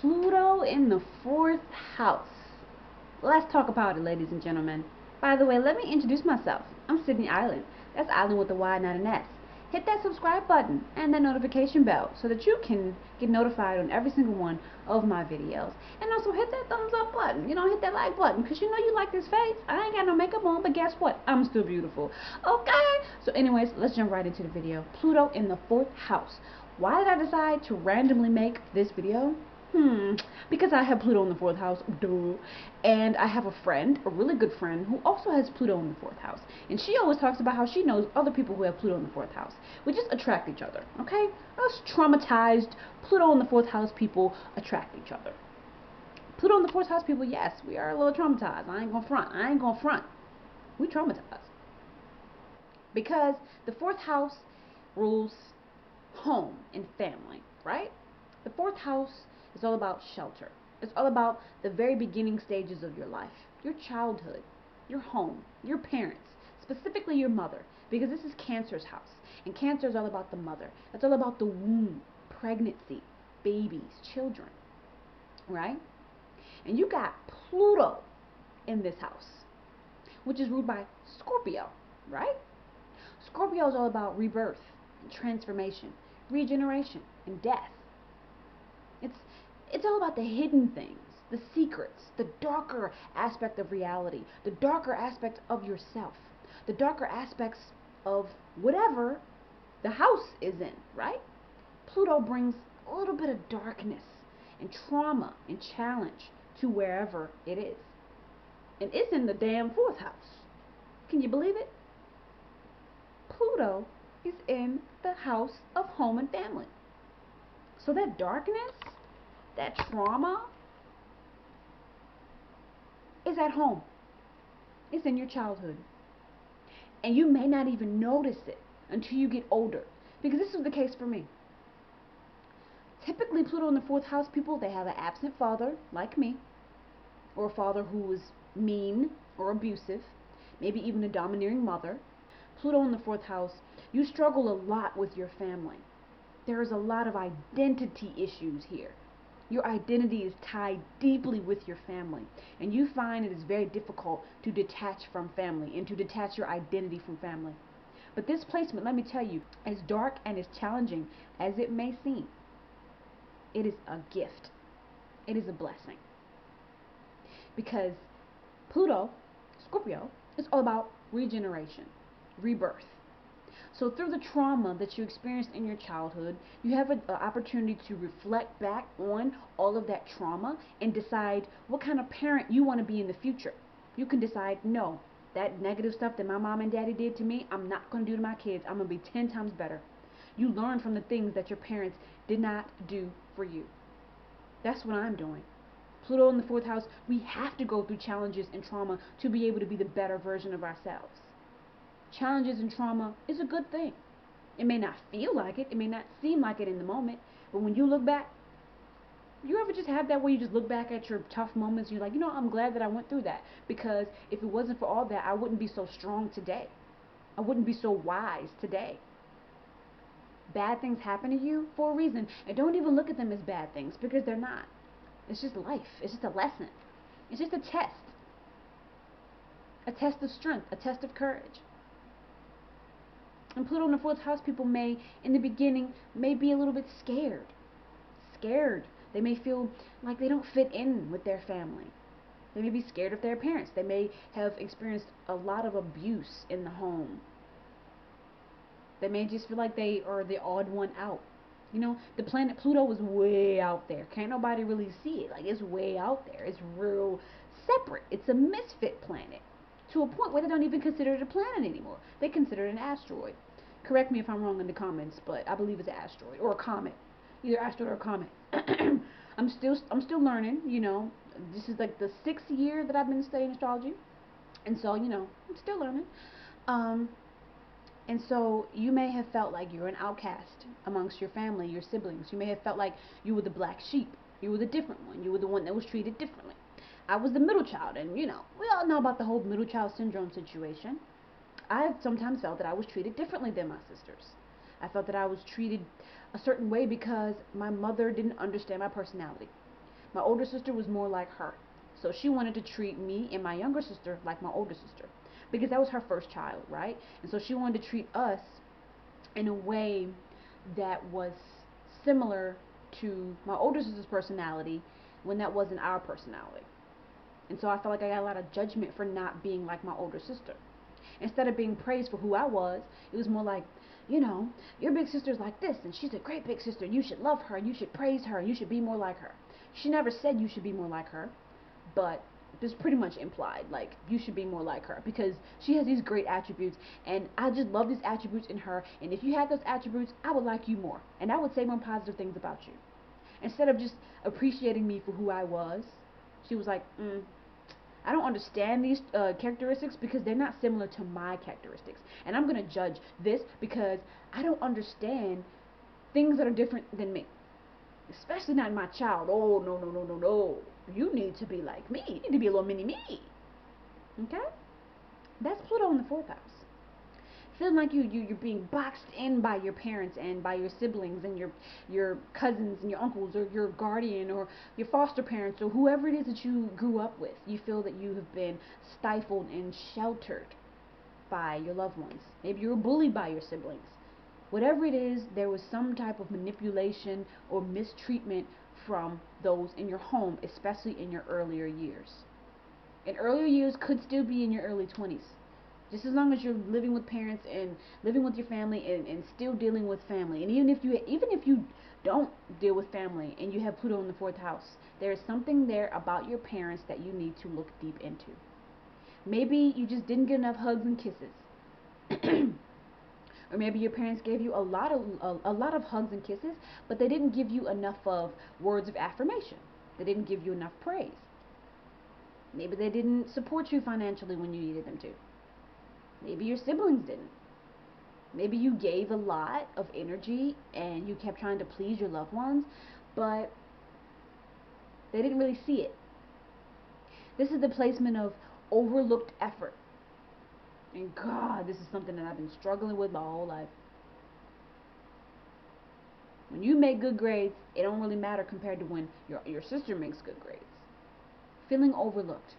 Pluto in the fourth house. Let's talk about it, ladies and gentlemen. By the way, let me introduce myself. I'm Sydney Island. That's Island with a Y, not an S. Hit that subscribe button and that notification bell so that you can get notified on every single one of my videos. And also hit that thumbs up button. Hit that like button because you like this face. I ain't got no makeup on, but guess what? I'm still beautiful. Okay? So anyways, let's jump right into the video. Pluto in the fourth house. Why did I decide to randomly make this video? Because I have Pluto in the fourth house, duh. And I have a friend, a really good friend, who also has Pluto in the fourth house. And she always talks about how she knows other people who have Pluto in the fourth house. We just attract each other, okay? Us traumatized Pluto in the fourth house people attract each other. Pluto in the fourth house people, yes, we are a little traumatized. I ain't gonna front. We traumatized. Because the fourth house rules home and family, right? The fourth house is all about shelter. It's all about the very beginning stages of your life, your childhood, your home, your parents, specifically your mother, because this is Cancer's house. And Cancer is all about the mother. It's all about the womb, pregnancy, babies, children, right? And you got Pluto in this house, which is ruled by Scorpio, right? Scorpio is all about rebirth, transformation, regeneration, and death. It's all about the hidden things, the secrets, the darker aspect of reality, the darker aspect of yourself, the darker aspects of whatever the house is in, right? Pluto brings a little bit of darkness and trauma and challenge to wherever it is. And it's in the damn fourth house. Can you believe it? Pluto is in the house of home and family. So that darkness, that trauma is at home. It's in your childhood. And you may not even notice it until you get older. Because this was the case for me. Typically, Pluto in the fourth house people, they have an absent father, like me. Or a father who was mean or abusive. Maybe even a domineering mother. Pluto in the fourth house, you struggle a lot with your family. There is a lot of identity issues here. Your identity is tied deeply with your family, and you find it is very difficult to detach from family and to detach your identity from family. But this placement, let me tell you, as dark and as challenging as it may seem, it is a gift. It is a blessing. Because Pluto, Scorpio, is all about regeneration, rebirth. So through the trauma that you experienced in your childhood, you have an opportunity to reflect back on all of that trauma and decide what kind of parent you want to be in the future. You can decide, no, that negative stuff that my mom and daddy did to me, I'm not going to do to my kids. I'm going to be 10 times better. You learn from the things that your parents did not do for you. That's what I'm doing. Pluto in the fourth house, we have to go through challenges and trauma to be able to be the better version of ourselves. Challenges and trauma is a good thing. It may not feel like it. It may not seem like it in the moment. But when you look back, you ever just have that where you just look back at your tough moments and you're like, I'm glad that I went through that. Because if it wasn't for all that, I wouldn't be so strong today. I wouldn't be so wise today. Bad things happen to you for a reason. And don't even look at them as bad things because they're not. It's just life. It's just a lesson. It's just a test. A test of strength. A test of courage. And Pluto in the fourth house people may, in the beginning, may be a little bit scared. Scared. They may feel like they don't fit in with their family. They may be scared of their parents. They may have experienced a lot of abuse in the home. They may just feel like they are the odd one out. The planet Pluto is way out there. Can't nobody really see it. Like, it's way out there. It's real separate. It's a misfit planet. To a point where they don't even consider it a planet anymore. They consider it an asteroid. Correct me if I'm wrong in the comments, but I believe it's an asteroid or a comet. Either asteroid or a comet. I'm still learning, This is like the 6th year that I've been studying astrology. And so, I'm still learning. And so you may have felt like you're an outcast amongst your family, your siblings. You may have felt like you were the black sheep. You were the different one. You were the one that was treated differently. I was the middle child, and we all know about the whole middle child syndrome situation. I sometimes felt that I was treated differently than my sisters. I felt that I was treated a certain way because my mother didn't understand my personality. My older sister was more like her. So she wanted to treat me and my younger sister like my older sister because that was her first child, right? And so she wanted to treat us in a way that was similar to my older sister's personality when that wasn't our personality. And so I felt like I got a lot of judgment for not being like my older sister. Instead of being praised for who I was, it was more like, you know, your big sister's like this, and she's a great big sister. You should love her, you should praise her, you should be more like her. She never said you should be more like her, but this pretty much implied, like, you should be more like her because she has these great attributes, and I just love these attributes in her, and if you had those attributes, I would like you more, and I would say more positive things about you. Instead of just appreciating me for who I was, she was like, I don't understand these characteristics because they're not similar to my characteristics. And I'm going to judge this because I don't understand things that are different than me. Especially not my child. Oh, no, no, no, no, no. You need to be like me. You need to be a little mini me. Okay? That's Pluto in the fourth house. Feeling like you're being boxed in by your parents and by your siblings and your cousins and your uncles or your guardian or your foster parents or whoever it is that you grew up with. You feel that you have been stifled and sheltered by your loved ones. Maybe you were bullied by your siblings. Whatever it is, there was some type of manipulation or mistreatment from those in your home, especially in your earlier years. And earlier years could still be in your early 20s. Just as long as you're living with parents and living with your family and still dealing with family. And even if you don't deal with family and you have Pluto in the fourth house, there is something there about your parents that you need to look deep into. Maybe you just didn't get enough hugs and kisses. Or maybe your parents gave you a lot of hugs and kisses, but they didn't give you enough of words of affirmation. They didn't give you enough praise. Maybe they didn't support you financially when you needed them to. Maybe your siblings didn't. Maybe you gave a lot of energy and you kept trying to please your loved ones, but they didn't really see it. This is the placement of overlooked effort. And God, this is something that I've been struggling with my whole life. When you make good grades, it don't really matter compared to when your sister makes good grades. Feeling overlooked.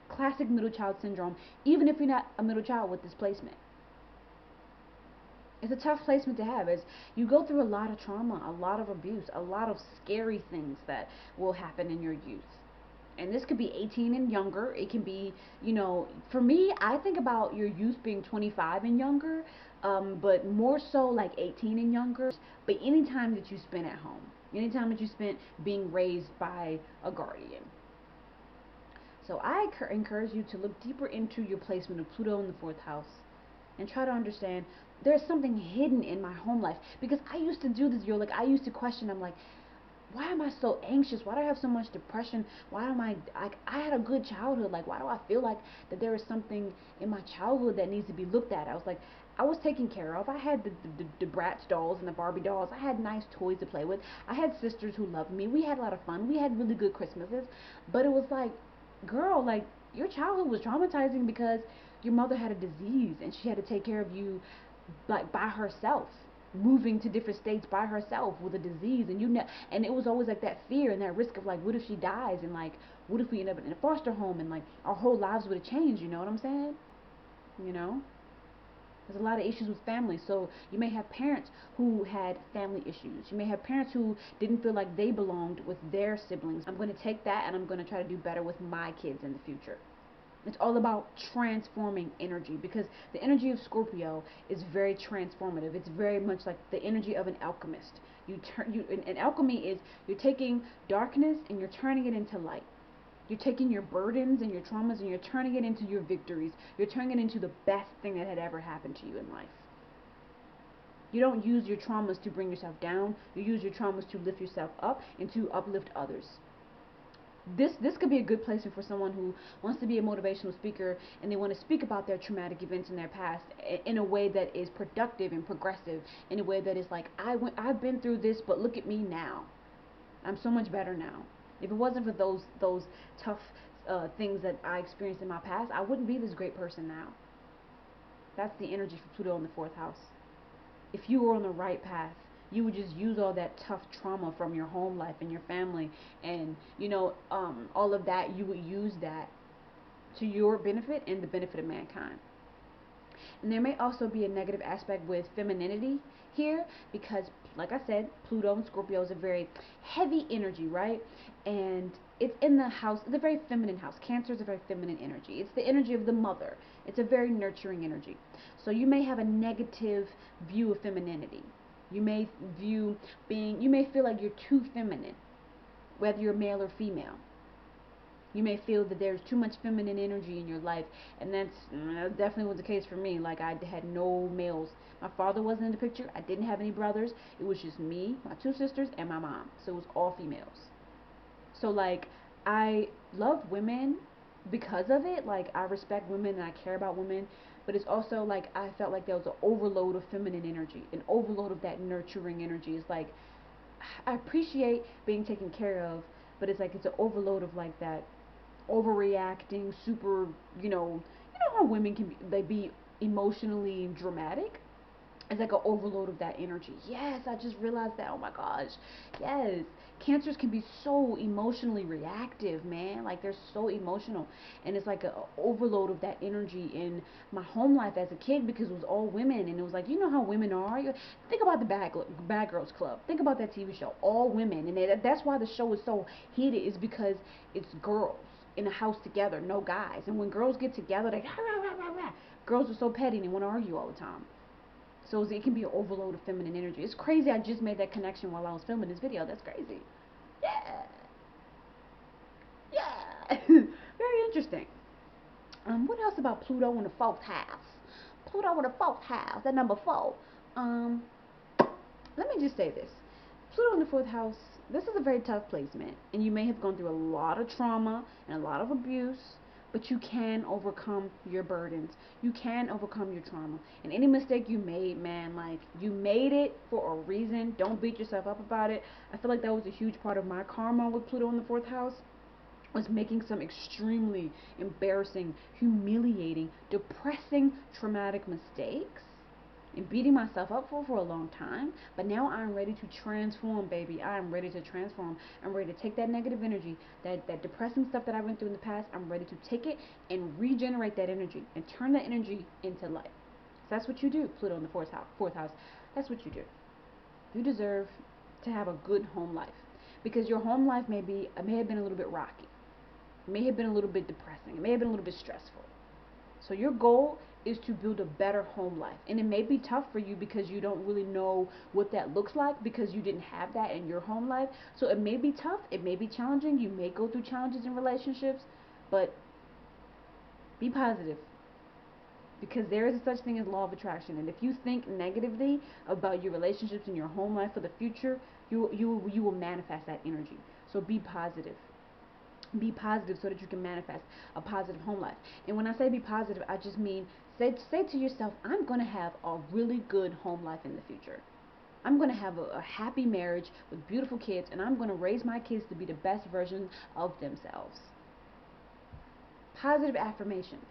Classic middle child syndrome, even if you're not a middle child with this placement. It's a tough placement to have as you go through a lot of trauma, a lot of abuse, a lot of scary things that will happen in your youth. And this could be 18 and younger. It can be, for me, I think about your youth being 25 and younger, but more so like 18 and younger. But any time that you spent at home, anytime that you spent being raised by a guardian. So I encourage you to look deeper into your placement of Pluto in the fourth house and try to understand there's something hidden in my home life. Because I used to do this, like I used to question, I'm like, why am I so anxious? Why do I have so much depression? Why am I had a good childhood. Like, why do I feel like that there is something in my childhood that needs to be looked at? I was like, I was taken care of. I had the Bratz dolls and the Barbie dolls. I had nice toys to play with. I had sisters who loved me. We had a lot of fun. We had really good Christmases. But it was like, girl, like, your childhood was traumatizing because your mother had a disease and she had to take care of you like by herself, moving to different states by herself with a disease, and and it was always like that fear and that risk of like, what if she dies, and like, what if we end up in a foster home, and like our whole lives would have changed. You know what I'm saying? You know, there's a lot of issues with family. So you may have parents who had family issues. You may have parents who didn't feel like they belonged with their siblings. I'm going to take that and I'm going to try to do better with my kids in the future. It's all about transforming energy because the energy of Scorpio is very transformative. It's very much like the energy of an alchemist. An alchemy is you're taking darkness and you're turning it into light. You're taking your burdens and your traumas and you're turning it into your victories. You're turning it into the best thing that had ever happened to you in life. You don't use your traumas to bring yourself down. You use your traumas to lift yourself up and to uplift others. This could be a good place for someone who wants to be a motivational speaker and they want to speak about their traumatic events in their past in a way that is productive and progressive, in a way that is like, I've been through this, but look at me now. I'm so much better now. If it wasn't for those tough things that I experienced in my past, I wouldn't be this great person now. That's the energy for Pluto in the fourth house. If you were on the right path, you would just use all that tough trauma from your home life and your family, and all of that, you would use that to your benefit and the benefit of mankind. And there may also be a negative aspect with femininity here because, like I said, Pluto and Scorpio is a very heavy energy, right? And it's in the house, it's a very feminine house. Cancer is a very feminine energy. It's the energy of the mother. It's a very nurturing energy. So you may have a negative view of femininity. You may feel like you're too feminine, whether you're male or female. You may feel that there's too much feminine energy in your life, and that definitely was the case for me. Like, I had no males. My father wasn't in the picture. I didn't have any brothers. It was just me, my two sisters, and my mom. So it was all females. So, like, I love women because of it. Like, I respect women and I care about women, but it's also like I felt like there was an overload of feminine energy, an overload of that nurturing energy. It's like I appreciate being taken care of, but it's like it's an overload of like that overreacting, super, how women can be emotionally dramatic. It's like an overload of that energy. Yes, I just realized that. Oh my gosh. Yes. Cancers can be so emotionally reactive, man. Like, they're so emotional. And it's like an overload of that energy in my home life as a kid because it was all women. And it was like, you know how women are? Think about the Bad Girls Club. Think about that TV show. All women. And that's why the show is so heated, is because it's girls in a house together, no guys. And when girls get together, they girls are so petty and they want to argue all the time. So it can be an overload of feminine energy. It's crazy. I just made that connection while I was filming this video. That's crazy. Yeah. Yeah. Very interesting. What else about Pluto in the fourth house? Pluto in the fourth house. That number 4. Um, Let me just say this. Pluto in the fourth house, this is a very tough placement, and you may have gone through a lot of trauma and a lot of abuse, but you can overcome your burdens. You can overcome your trauma. And any mistake you made, man, like, you made it for a reason. Don't beat yourself up about it. I feel like that was a huge part of my karma with Pluto in the fourth house, was making some extremely embarrassing, humiliating, depressing, traumatic mistakes and beating myself up for a long time. But now I'm ready to transform, baby. I am ready to transform. I'm ready to take that negative energy, that depressing stuff that I went through in the past. I'm ready to take it and regenerate that energy and turn that energy into light. So that's what you do, Pluto in the fourth house. That's what you do. You deserve to have a good home life, because your home life may have been a little bit rocky. It may have been a little bit depressing. It may have been a little bit stressful. So your goal is to build a better home life. And it may be tough for you because you don't really know what that looks like, because you didn't have that in your home life. So it may be tough. It may be challenging. You may go through challenges in relationships. But be positive, because there is such thing as law of attraction. And if you think negatively about your relationships and your home life for the future, you will manifest that energy. So be positive. Be positive so that you can manifest a positive home life. And when I say be positive, I just mean say to yourself, I'm going to have a really good home life in the future. I'm going to have a happy marriage with beautiful kids, and I'm going to raise my kids to be the best version of themselves. Positive affirmations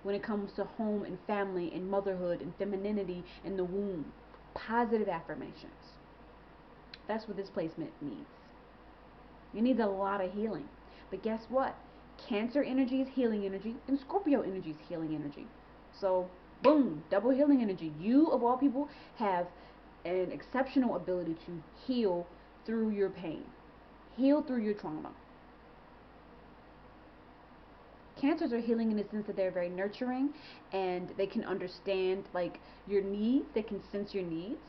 when it comes to home and family and motherhood and femininity and the womb. Positive affirmations. That's what this placement needs. It needs a lot of healing. But guess what? Cancer energy is healing energy, and Scorpio energy is healing energy. So, boom, double healing energy. You, of all people, have an exceptional ability to heal through your pain, heal through your trauma. Cancers are healing in the sense that they're very nurturing, and they can understand, like, your needs. They can sense your needs.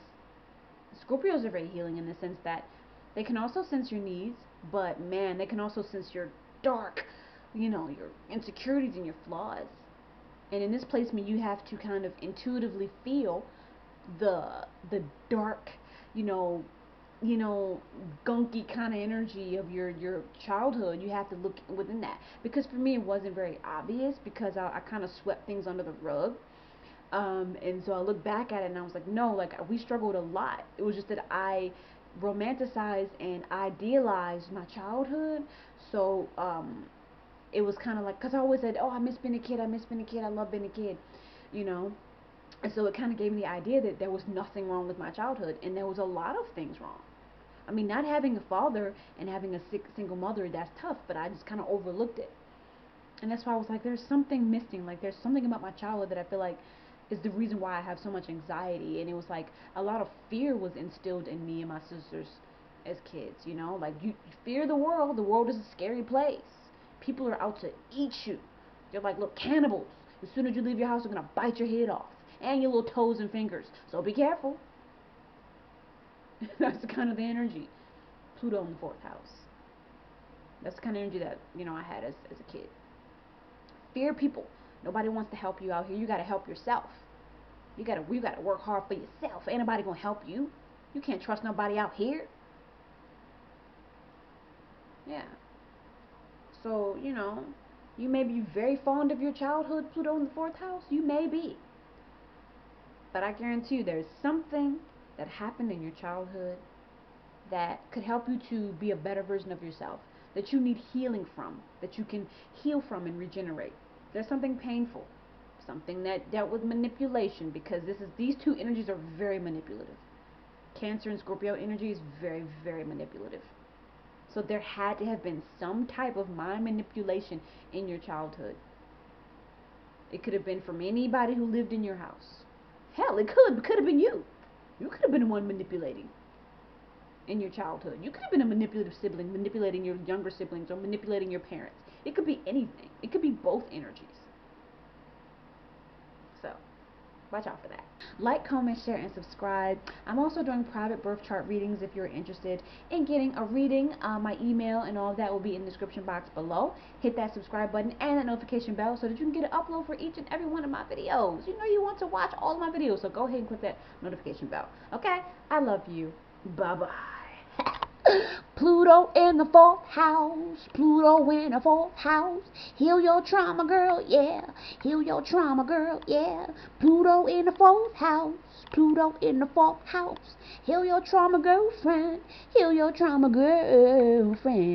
Scorpios are very healing in the sense that they can also sense your needs, but man, they can also sense your dark, your insecurities and your flaws. And in this placement, you have to kind of intuitively feel the dark, you know, gunky kind of energy of your childhood. You have to look within that, because for me it wasn't very obvious, because I kind of swept things under the rug. And so I look back at it and I was like, no, like, we struggled a lot. It was just that I romanticized and idealized my childhood. So it was kind of like, because I always said, oh, I miss being a kid, I miss being a kid, I love being a kid, you know. And so it kind of gave me the idea that there was nothing wrong with my childhood, and there was a lot of things wrong. I mean, not having a father and having a single mother, that's tough, but I just kind of overlooked it. And that's why I was like, there's something missing. Like, there's something about my childhood that I feel like is the reason why I have so much anxiety. And it was like a lot of fear was instilled in me and my sisters as kids, you know? Like, you fear the world. The world is a scary place. People are out to eat you. They're like little cannibals. As soon as you leave your house, they're going to bite your head off and your little toes and fingers. So be careful. That's kind of the energy. Pluto in the fourth house. That's the kind of energy that, you know, I had as a kid. Fear people. Nobody wants to help you out here. You got to help yourself. You got to work hard for yourself. Ain't nobody going to help you. You can't trust nobody out here. Yeah. So, you know, you may be very fond of your childhood, Pluto in the fourth house. You may be. But I guarantee you there's something that happened in your childhood that could help you to be a better version of yourself, that you need healing from, that you can heal from and regenerate. There's something painful, something that dealt with manipulation, because these two energies are very manipulative. Cancer and Scorpio energy is very, very manipulative. So there had to have been some type of mind manipulation in your childhood. It could have been from anybody who lived in your house. Hell, it could have been you. You could have been the one manipulating in your childhood. You could have been a manipulative sibling, manipulating your younger siblings or manipulating your parents. It could be anything. It could be both energies. So, watch out for that. Like, comment, share, and subscribe. I'm also doing private birth chart readings if you're interested in getting a reading. My email and all of that will be in the description box below. Hit that subscribe button and that notification bell so that you can get an upload for each and every one of my videos. You know you want to watch all of my videos, so go ahead and click that notification bell. Okay? I love you. Bye-bye. Pluto in the fourth house, Pluto in the fourth house. Heal your trauma, girl, yeah. Heal your trauma, girl, yeah. Pluto in the fourth house, Pluto in the fourth house. Heal your trauma, girlfriend. Heal your trauma, girlfriend.